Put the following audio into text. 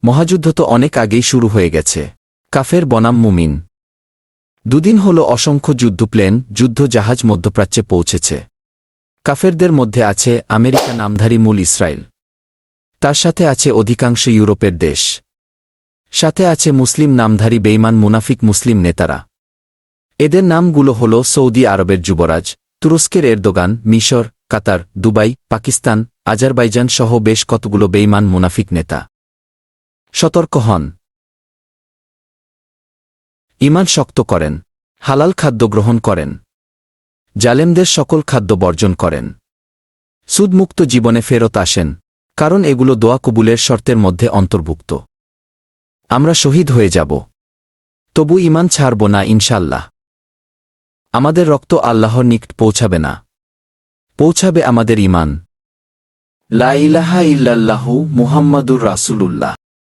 মহাযুদ্ধ তো অনেক আগেই শুরু হয়ে গেছে। কাফের বনাম মুমিন। দুদিন হল অসংখ্য যুদ্ধপ্লেন, যুদ্ধ জাহাজ মধ্যপ্রাচ্যে পৌঁছেছে। কাফেরদের মধ্যে আছে আমেরিকা নামধারী মূল ইসরায়েল। তার সাথে আছে অধিকাংশ ইউরোপের দেশ। সাথে আছে মুসলিম নামধারী বেঈমান মুনাফিক মুসলিম নেতারা। এদের নামগুলো হল সৌদি আরবের যুবরাজ, তুরস্কের এরদোগান, মিশর, কাতার, দুবাই, পাকিস্তান, আজারবাইজান সহ বেশ কতগুলো বেঈমান মুনাফিক নেতা। সতর্ক হন। ঈমান শক্ত করেন। হালাল খাদ্য গ্রহণ করেন। জালেমদের সকল খাদ্য বর্জন করেন। সুদমুক্ত জীবনে ফেরত আসেন, কারণ এগুলো দোয়া কবুলের শর্তের মধ্যে অন্তর্ভুক্ত। আমরা শহীদ হয়ে যাব, তবু ঈমান ছাড়ব না ইনশাল্লাহ। আমাদের রক্ত আল্লাহর নিকট পৌঁছাবে না, পৌঁছাবে আমাদের ঈমান। লা ইলাহা ইল্লাল্লাহু মুহাম্মাদুর রাসূলুল্লাহ।